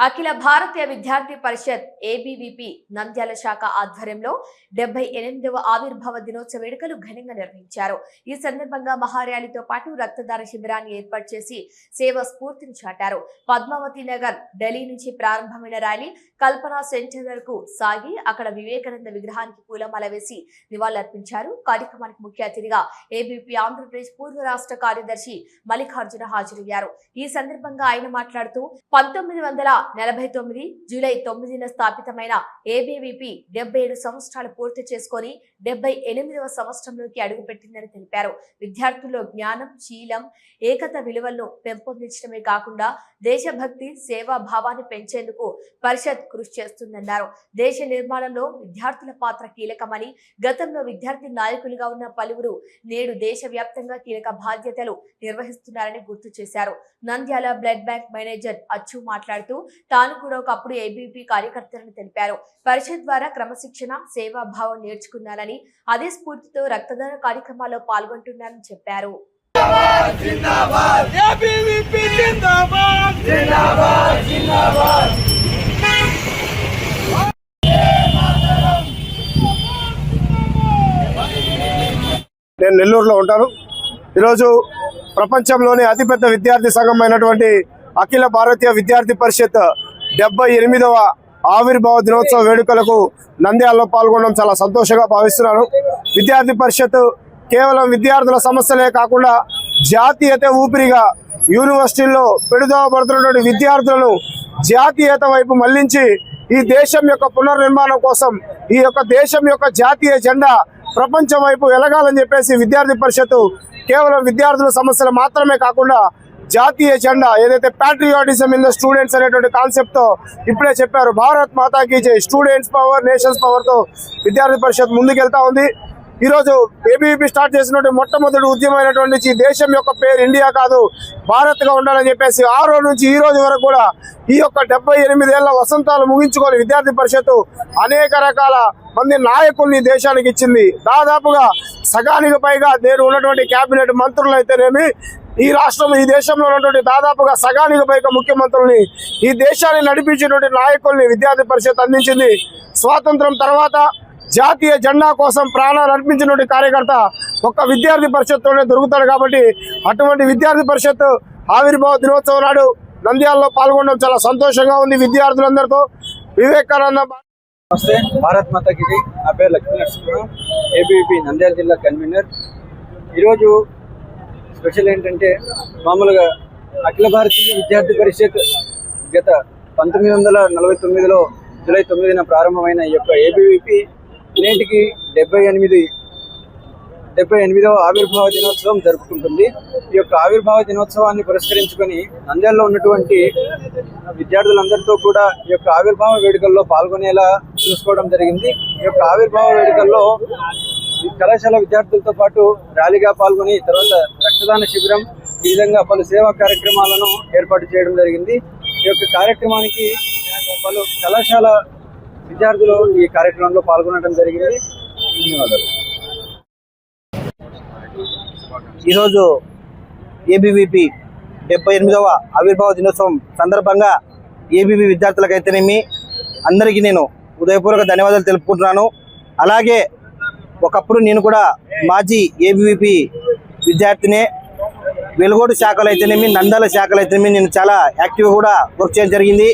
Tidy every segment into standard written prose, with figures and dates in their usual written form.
అఖిల భారతీయ విద్యార్థి పరిషత్ ఏబీవీపీ నంద్యాల శాఖ ఆధ్వర్యంలో 78వ ఆవిర్భావ దినోత్సవ వేడుకలు ఘనంగా నిర్వహించారు. ఈ సందర్భంగా మహార్యాలీతో పాటు రక్తదాన శిబిరాన్ని ఏర్పాటు చేసి సేవ స్ఫూర్తిని చాటారు. పద్మావతి నగర్ ఢిల్లీ నుంచి ప్రారంభమైన ర్యాలీ కల్పనా సెంటర్ వరకు సాగి అక్కడ వివేకానంద విగ్రహానికి పూలమాల వేసి నివాళులర్పించారు. కార్యక్రమానికి ముఖ్య అతిథిగా ఏబీవీపీ ఆంధ్రప్రదేశ్ పూర్వ రాష్ట్ర కార్యదర్శి మల్లికార్జున హాజరయ్యారు. ఈ సందర్భంగా ఆయన మాట్లాడుతూ 1949 జూలై 9న స్థాపితమైన ఏబీవీపీ 77 సంవత్సరాలు పూర్తి చేసుకుని 78వ సంవత్సరంలోకి అడుగుపెట్టిందని తెలిపారు. విద్యార్థుల్లో జ్ఞానం, శీలం, ఏకత విలువలను పెంపొందించడమే కాకుండా దేశభక్తి, సేవా భావాన్ని పెంచేందుకు పరిషత్ కృషి చేస్తుందన్నారు. దేశ నిర్మాణంలో విద్యార్థుల పాత్ర కీలకమని, గతంలో విద్యార్థి నాయకులుగా ఉన్న పలువురు నేడు దేశవ్యాప్తంగా కీలక బాధ్యతలు నిర్వహిస్తున్నారని గుర్తు చేశారు. నంద్యాల బ్లడ్ బ్యాంక్ మేనేజర్ అచ్చు మాట్లాడుతూ తాను కూడా ఒకప్పుడు ఏబీవీపీ కార్యకర్తలను తెలిపారు. పరిషత్ ద్వారా క్రమశిక్షణ, సేవా భావం నేర్చుకున్నారని, అదే స్ఫూర్తితో రక్తదాన కార్యక్రమాల్లో పాల్గొంటున్నారని చెప్పారు. నేను నెల్లూరులో ఉంటాను. ఈరోజు ప్రపంచంలోనే అతిపెద్ద విద్యార్థి సంఘం అయినటువంటి అఖిల భారతీయ విద్యార్థి పరిషత్ 78వ ఆవిర్భావ దినోత్సవ వేడుకలకు నంద్యాలలో పాల్గొనడం చాలా సంతోషంగా భావిస్తున్నాను. విద్యార్థి పరిషత్ కేవలం విద్యార్థుల సమస్యలే కాకుండా జాతీయత ఊపిరిగా యూనివర్సిటీల్లో పెడుదోవ పడుతున్నటువంటి విద్యార్థులను జాతీయత వైపు మళ్లించి ఈ దేశం యొక్క పునర్నిర్మాణం కోసం ఈ యొక్క దేశం యొక్క జాతీయ జెండా ప్రపంచం వైపు వెలగాలని చెప్పేసి విద్యార్థి పరిషత్ కేవలం విద్యార్థుల సమస్యలు మాత్రమే కాకుండా జాతీయ జెండా ఏదైతే ప్యాట్రియాటిజం ఇన్ ద స్టూడెంట్స్ అనేటువంటి కాన్సెప్ట్ తో ఇప్పుడే చెప్పారు. భారత్ మాతాకి జై, స్టూడెంట్స్ పవర్, నేషన్స్ పవర్ తో విద్యార్థి పరిషత్ ముందుకెళ్తా ఉంది. ఈరోజు ఏబీవీపీ స్టార్ట్ చేసినటువంటి మొట్టమొదటి ఉద్యమైనటువంటి దేశం యొక్క పేరు ఇండియా కాదు, భారత్ గా ఉండాలని చెప్పేసి ఆ రోజు నుంచి ఈ రోజు వరకు కూడా ఈ యొక్క 78 ఏళ్ల వసంతాలు ముగించుకొని విద్యార్థి పరిషత్ అనేక రకాల మంది నాయకుల్ని దేశానికి ఇచ్చింది. దాదాపుగా సగానికి పైగా నేను ఉన్నటువంటి కేబినెట్ మంత్రులు అయితేనేమి, ఈ రాష్ట్రం ఈ దేశంలో ఉన్నటువంటి దాదాపుగా సగానికి పైగా ముఖ్యమంత్రుల్ని, ఈ దేశాన్ని నడిపించేటువంటి నాయకుల్ని విద్యార్థి పరిషత్ అందించింది. స్వాతంత్రం తర్వాత జాతీయ జెండా కోసం ప్రాణాలు అర్పించినటువంటి కార్యకర్త ఒక్క విద్యార్థి పరిషత్తోనే దొరుకుతాడు. కాబట్టి అటువంటి విద్యార్థి పరిషత్ ఆవిర్భావ దినోత్సవం నాడు నంద్యాలలో పాల్గొనడం చాలా సంతోషంగా ఉంది. విద్యార్థులందరితో వివేకానంద నమస్తే, భారత్ మాతాకి జై. నా పేరు లక్ష్మీ నరసింహ, ఏబీవీపీ నంద్యాల జిల్లా కన్వీనర్. ఈరోజు స్పెషల్ ఏంటంటే, మామూలుగా అఖిల భారతీయ విద్యార్థి పరిషత్ గత 1949లో జూలై 9న ప్రారంభమైన ఈ యొక్క ఏబీవీపీ నేటికి 78వ ఆవిర్భావ దినోత్సవం జరుపుకుంటుంది. ఈ యొక్క ఆవిర్భావ దినోత్సవాన్ని పురస్కరించుకొని నంద్యాలలో ఉన్నటువంటి విద్యార్థులందరితో కూడా ఈ యొక్క ఆవిర్భావ వేడుకల్లో పాల్గొనేలా చూసుకోవడం జరిగింది. ఈ యొక్క ఆవిర్భావ వేడుకల్లో కళాశాల విద్యార్థులతో పాటు ర్యాలీగా పాల్గొని తర్వాత రక్తదాన శిబిరం, ఈ విధంగా పలు సేవా కార్యక్రమాలను ఏర్పాటు చేయడం జరిగింది. ఈ యొక్క కార్యక్రమానికి పలు కళాశాల విద్యార్థులు ఈ కార్యక్రమంలో పాల్గొనడం జరిగింది. ధన్యవాదాలు. ఈరోజు ఏబీవీపీ 78వ ఆవిర్భావ దినోత్సవం సందర్భంగా ఏబీవీ విద్యార్థులకైతేనేమి అందరికీ నేను హృదయపూర్వక ధన్యవాదాలు తెలుపుకుంటున్నాను. అలాగే ఒకప్పుడు నేను కూడా మాజీ ఏబీవీపీ విద్యార్థినే. వెలుగోడు శాఖలు అయితేనేమి, నంద్యాల శాఖలు అయితేనేమి నేను చాలా యాక్టివ్గా కూడా వర్క్ చేయడం జరిగింది.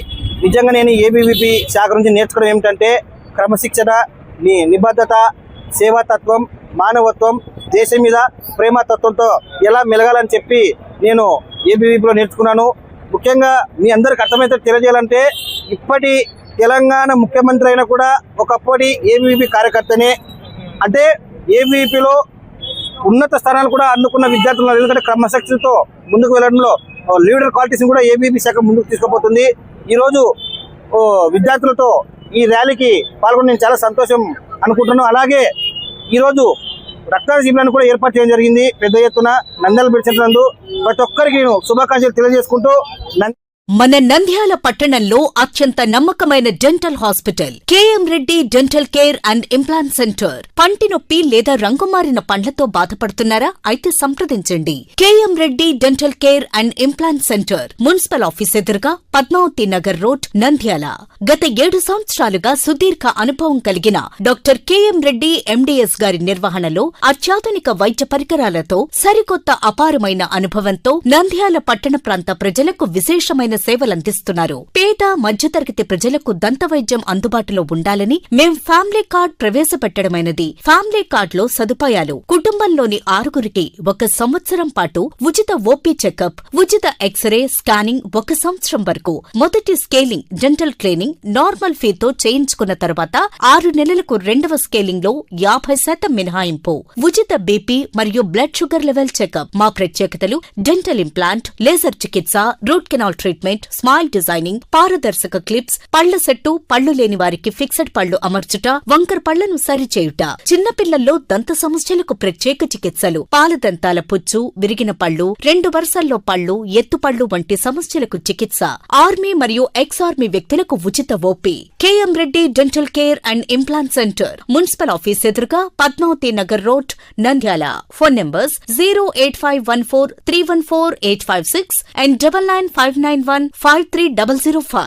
నిజంగా నేను ఏబీవీపీ శాఖ నుంచి నేర్చుకోవడం ఏమిటంటే క్రమశిక్షణ, నిబద్ధత, సేవాతత్వం, మానవత్వం, దేశం మీద ప్రేమతత్వంతో ఎలా మెలగాలని చెప్పి నేను ఏబీవీపీలో నేర్చుకున్నాను. ముఖ్యంగా మీ అందరికి అర్థమైతే తెలియజేయాలంటే, ఇప్పటి తెలంగాణ ముఖ్యమంత్రి అయినా కూడా ఒకప్పటి ఏబీవీపీ కార్యకర్తనే. అంటే ఏబీవీపీలో ఉన్నత స్థానాలు కూడా అందుకున్న విద్యార్థులు, ఎందుకంటే క్రమశిక్షణతో ముందుకు వెళ్ళడంలో లీడర్ క్వాలిటీస్ని కూడా ఏబీవీపీ శాఖ ముందుకు తీసుకుపోతుంది. ఈరోజు విద్యార్థులతో ఈ ర్యాలీకి పాల్గొని నేను చాలా సంతోషం అనుకుంటున్నాను. అలాగే ఈరోజు రక్తదాన శిబిరాన్ని కూడా ఏర్పాటు చేయడం జరిగింది పెద్ద ఎత్తున నంద్యాల బిడ్డ నందు. ప్రతి ఒక్కరికి నేను శుభాకాంక్షలు తెలియజేసుకుంటూ మన నంద్యాల పట్టణంలో అత్యంత నమ్మకమైన dental hospital KM Reddy dental care and implant centre. పంటి నొప్పి లేదా రంగుమారిన పండ్లతో బాధపడుతున్నారా? అయితే సంప్రదించండి. KM Reddy dental care and implant centre, municipal office ఎదురుగా, పద్మావతి నగర్ రోడ్, నంద్యాల. గత 7 సంవత్సరాలుగా సుదీర్ఘ అనుభవం కలిగిన డాక్టర్ కేఎం రెడ్డి ఎండిఎస్ గారి నిర్వహణలో అత్యాధునిక వైద్య పరికరాలతో సరికొత్త అపారమైన అనుభవంతో నంద్యాల పట్టణ ప్రాంత ప్రజలకు విశేషమైన సేవలందిస్తున్నారు. పేద మధ్యతరగతి ప్రజలకు దంతవైద్యం అందుబాటులో ఉండాలని మేం ఫ్యామిలీ కార్డ్ ప్రవేశపెట్టడమైనది. ఫ్యామిలీ కార్డ్ లో సదుపాయాలు: కుటుంబంలోని 6గురికి 1 సంవత్సరం పాటు ఉచిత ఓపీ చెకప్, ఉచిత ఎక్స్రే స్కానింగ్ 1 సంవత్సరం వరకు, మొదటి స్కేలింగ్ డెంటల్ క్లీనింగ్ నార్మల్ ఫీతో చేయించుకున్న తర్వాత 6 నెలలకు 2వ స్కేలింగ్ లో 50% మినహాయింపు, ఉచిత బీపీ మరియు బ్లడ్ షుగర్ లెవెల్ చెకప్. మా ప్రత్యేకతలు: డెంటల్ ఇంప్లాంట్, లేజర్ చికిత్స, root canal treatment, smile designing, పారదర్శక క్లిప్స్, పళ్ల సెట్టు, పళ్లు లేని వారికి ఫిక్స్డ్ పళ్లు అమర్చుట, వంకర పళ్లను సరిచేయుట, చిన్నపిల్లల్లో దంత సమస్యలకు ప్రత్యేక చికిత్సలు, పాలదంతాల పుచ్చు, విరిగిన పళ్లు, 2 వరుసల్లో పళ్లు, ఎత్తుపళ్లు వంటి సమస్యలకు చికిత్స, ఆర్మీ మరియు ఎక్స్ ఆర్మీ వ్యక్తులకు ఉచిత OP. KM Reddy dental care and implant centre, municipal office ఎదురుగా, Padmavathi Nagar road, Nandyal. Phone numbers 08514314856 and 9959153005.